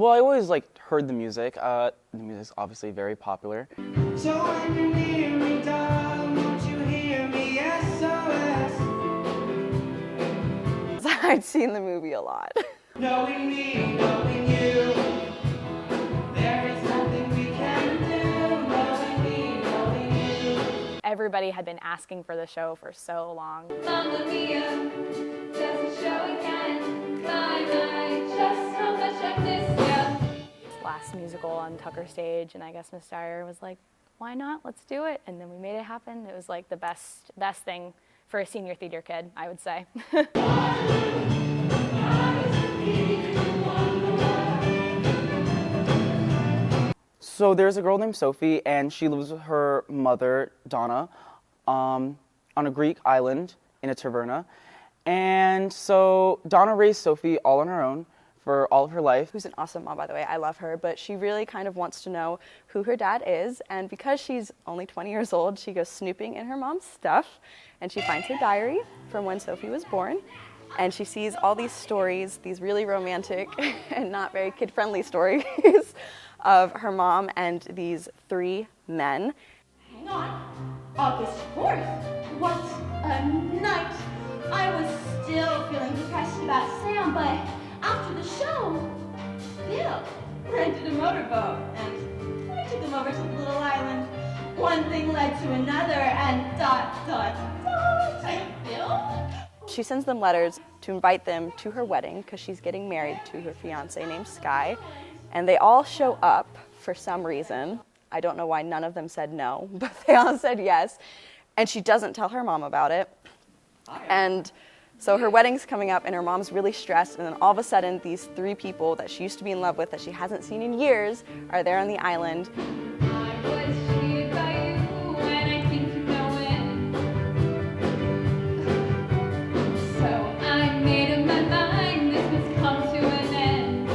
Well, I always heard the music. The music's obviously very popular. So when you hear me, darling, won't you hear me? SOS. I'd seen the movie a lot. Knowing me, knowing you, there is nothing we can do. Knowing me, knowing you. Everybody had been asking for the show for so long. Mamma Mia, does the show again. My, just how much I miss ya. Last musical on Tucker Stage, and I guess Miss Dyer was like, why not? Let's do it. And then we made it happen. It was like the best thing for a senior theater kid, I would say. So there's a girl named Sophie, and she lives with her mother, Donna, on a Greek island in a taverna. And so Donna raised Sophie all on her own for all of her life. Who's an awesome mom, by the way. I love her, but she really kind of wants to know who her dad is, and because she's only 20 years old, she goes snooping in her mom's stuff, and she finds her diary from when Sophie was born, and she sees all these stories, these really romantic and not very kid-friendly stories of her mom and these 3 men. Hang on. August 4th? What a night! I was still feeling depressed about Sam, but after the show, Bill rented a motorboat, and I took him over to the little island. One thing led to another, and ... Bill? She sends them letters to invite them to her wedding because she's getting married to her fiance named Sky, and they all show up for some reason. I don't know why none of them said no, but they all said yes, and she doesn't tell her mom about it. And so her wedding's coming up, and her mom's really stressed, and then all of a sudden, these 3 people that she used to be in love with that she hasn't seen in years are there on the island. I was cheered by you, and I think you know it. So I made up my mind this must come to an end.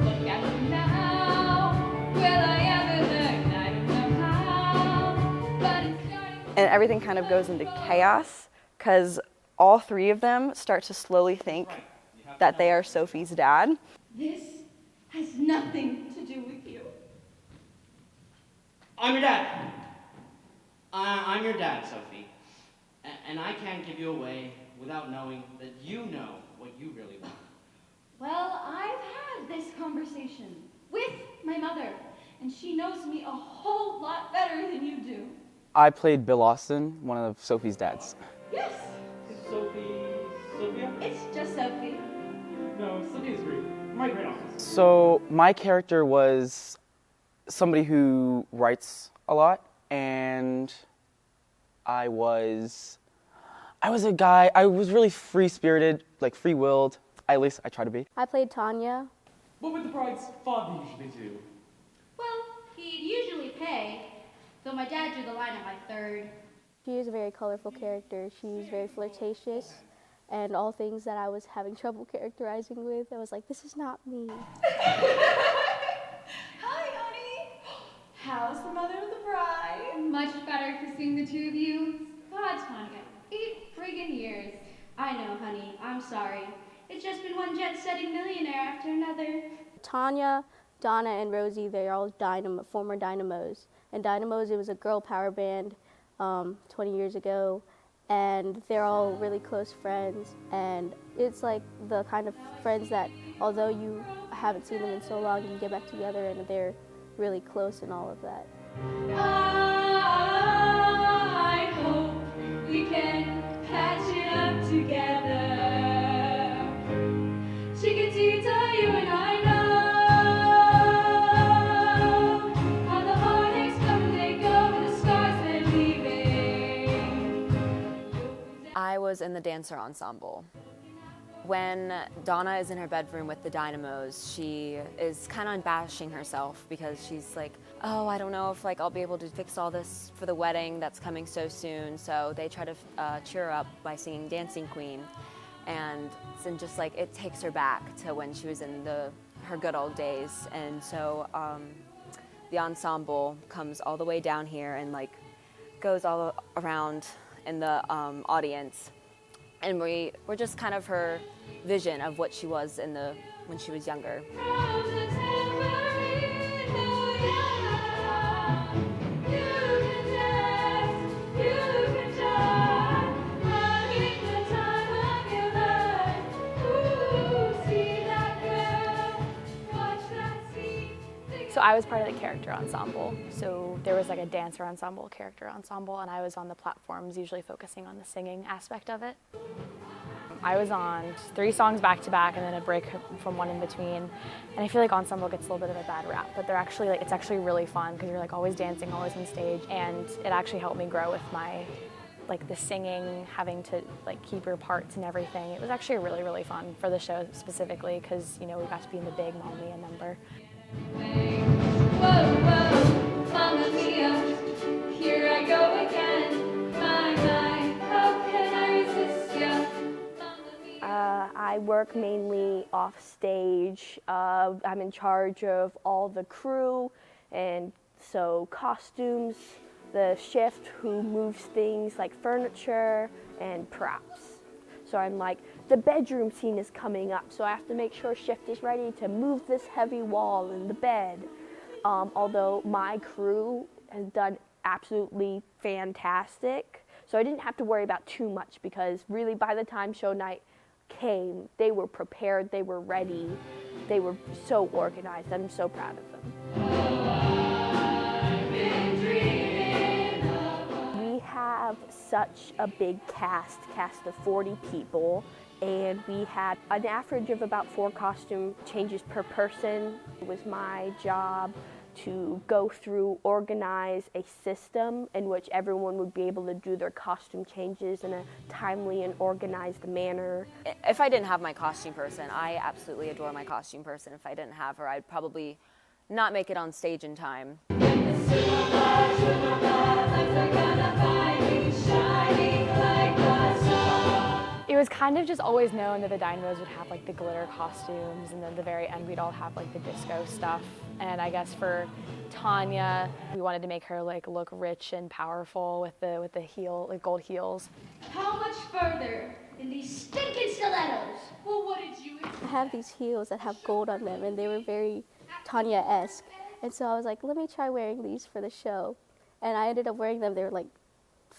Look at me now, will I ever learn? I don't know how, but it's starting. And everything kind of goes into chaos because all 3 of them start to slowly think that they are Sophie's dad. This has nothing to do with you. I'm your dad. I'm your dad, Sophie. And I can't give you away without knowing that you know what you really want. Well, I've had this conversation with my mother, and she knows me a whole lot better than you do. I played Bill Austin, one of Sophie's dads. Yes, Sophia? it's just Sophie. No, Sophia's great. My great office. So my character was somebody who writes a lot, and I was a guy, I was really free-spirited, free-willed, at least I try to be. I played Tanya. What would the bride's father usually do? Well, he'd usually pay, though my dad drew the line at my 3rd. She is a very colorful character. She's very flirtatious, and all things that I was having trouble characterizing with, I was like, this is not me. Hi, honey. How's the mother of the bride? Much better for seeing the 2 of you. God, Tanya, 8 friggin' years. I know, honey. I'm sorry. It's just been one jet-setting millionaire after another. Tanya, Donna, and Rosie, they're all former Dynamos. And Dynamos, it was a girl power band 20 years ago, and they're all really close friends. And it's like the kind of friends that, although you haven't seen them in so long, you get back together and they're really close and all of that. I hope we can patch it up together. Chickadee-doo, you and I know how the heartaches come and they go, but the scars they're leaving. I was in the dancer ensemble. When Donna is in her bedroom with the Dynamos, she is kind of bashing herself because she's like, oh, I don't know if I'll be able to fix all this for the wedding that's coming so soon. So they try to cheer her up by singing Dancing Queen. And just it takes her back to when she was in her good old days. And so the ensemble comes all the way down here and goes all around in the audience And we were just kind of her vision of what she was when she was younger. So I was part of the character ensemble. So there was like a dancer ensemble, character ensemble, and I was on the platforms, usually focusing on the singing aspect of it. I was on 3 songs back to back and then a break from one in between. And I feel like ensemble gets a little bit of a bad rap, but it's actually really fun because you're like always dancing, always on stage, and it actually helped me grow with my the singing, having to keep your parts and everything. It was actually really, really fun for the show specifically because we got to be in the big Mamma Mia number. Whoa, whoa, Mamma Mia, here I go again. My, how can I resist ya? I work mainly off stage. I'm in charge of all the crew, and so costumes, the shift who moves things like furniture and props. So I'm like, the bedroom scene is coming up, so I have to make sure shift is ready to move this heavy wall in the bed. Although my crew has done absolutely fantastic, so I didn't have to worry about too much because really by the time show night came, they were prepared, they were ready, they were so organized. I'm so proud of them. We have such a big cast of 40 people, and we had an average of about 4 costume changes per person. It was my job to go through, organize a system in which everyone would be able to do their costume changes in a timely and organized manner. If I didn't have my costume person, I absolutely adore my costume person. If I didn't have her, I'd probably not make it on stage in time. It was kind of just always known that the Dynamos would have the glitter costumes, and then at the very end we'd all have the disco stuff. And I guess for Tanya, we wanted to make her look rich and powerful with the gold heels. How much further in these stinking stilettos? Well, what did you I have these heels that have gold on them, and they were very Tanya-esque. And so I was like, let me try wearing these for the show. And I ended up wearing them. They were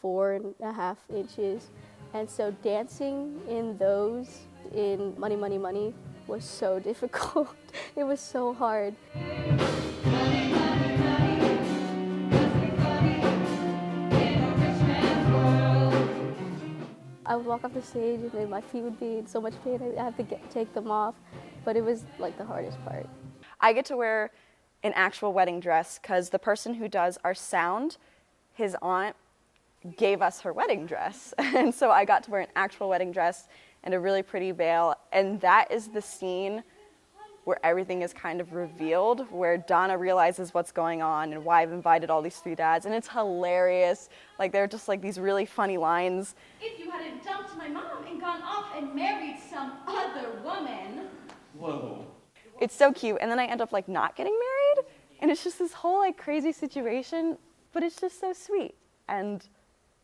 4.5 inches. And so dancing in those in Money, Money, Money was so difficult. It was so hard. I would walk off the stage and then my feet would be in so much pain I have to take them off. But it was the hardest part. I get to wear an actual wedding dress because the person who does our sound, his aunt, gave us her wedding dress. And so I got to wear an actual wedding dress and a really pretty veil. And that is the scene where everything is kind of revealed, where Donna realizes what's going on and why I've invited all these 3 dads. And it's hilarious. They're just these really funny lines. If you hadn't dumped my mom and gone off and married some other woman. Whoa. It's so cute. And then I end up not getting married. And it's just this whole crazy situation, but it's just so sweet. And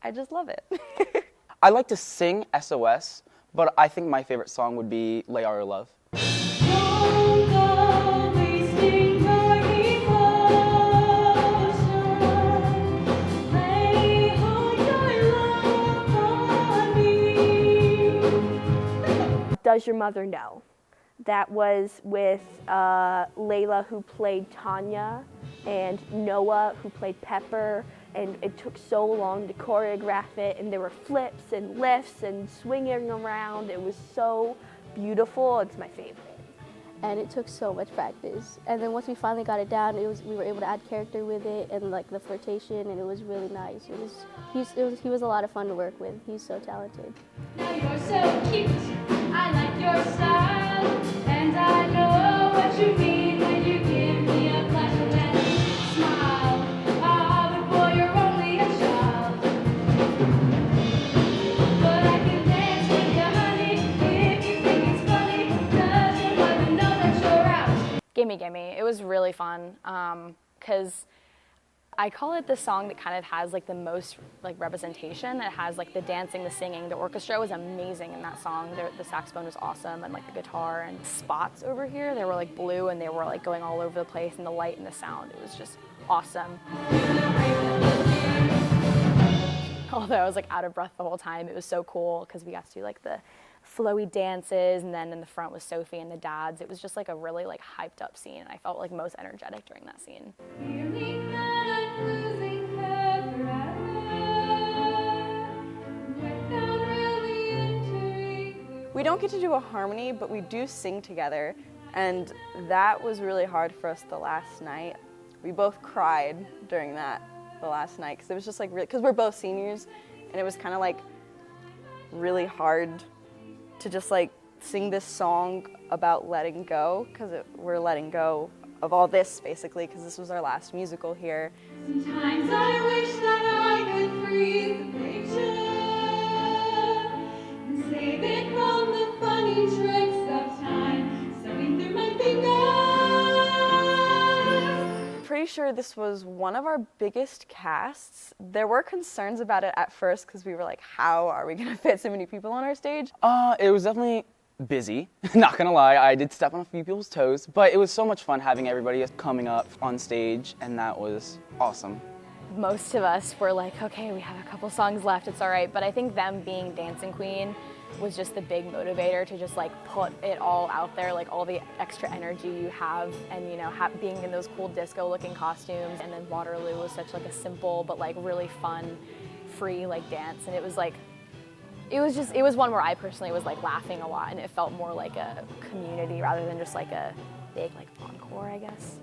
I just love it. I like to sing SOS, but I think my favorite song would be Lay All Your Love. Don't go wasting your devotion. Lay all your love on me. Does Your Mother Know? That was with Layla, who played Tanya, and Noah, who played Pepper. And it took so long to choreograph it, and there were flips and lifts and swinging around. It was so beautiful. It's my favorite. And it took so much practice. And then once we finally got it down, we were able to add character with it and the flirtation, and it was really nice. He was a lot of fun to work with. He's so talented. Now you're so cute. I like your style, and I know what you mean when you give me a flash of that smile. Boy, you're only a child. But I can dance with you, honey, if you think it's funny. Does your mother know that you're out? Gimme Gimme. It was really fun because I call it the song that kind of has like the most like representation. It has like the dancing, the singing. The orchestra was amazing in that song. The saxophone was awesome, and like the guitar and spots over here, they were like blue and they were like going all over the place, and the light and the sound, it was just awesome. Although I was like out of breath the whole time, it was so cool because we got to do like the flowy dances, and then in the front was Sophie and the dads. It was just like a really like hyped up scene, and I felt like most energetic during that scene. Feeling that I'm losing her forever, without really entering. We don't get to do a harmony, but we do sing together, and that was really hard for us the last night. We both cried during that the last night because it was just like really, because we're both seniors, and it was kind of like really hard to just like sing this song about letting go, because we're letting go of all this basically, because this was our last musical here. Sometimes I wish that I could freeze the picture and save it from the funny tricks of time slipping through my fingers. Pretty sure this was one of our biggest casts. There were concerns about it at first because we were like, how are we gonna fit so many people on our stage? It was definitely busy, not gonna lie. I did step on a few people's toes, but it was so much fun having everybody coming up on stage, and that was awesome. Most of us were like, okay, we have a couple songs left, it's all right. But I think them being Dancing Queen was just the big motivator to just like put it all out there, like all the extra energy you have, and you know, being in those cool disco looking costumes. And then Waterloo was such like a simple but like really fun, free like dance, and it was like, it was one where I personally was like laughing a lot, and it felt more like a community rather than just like a big like encore, I guess.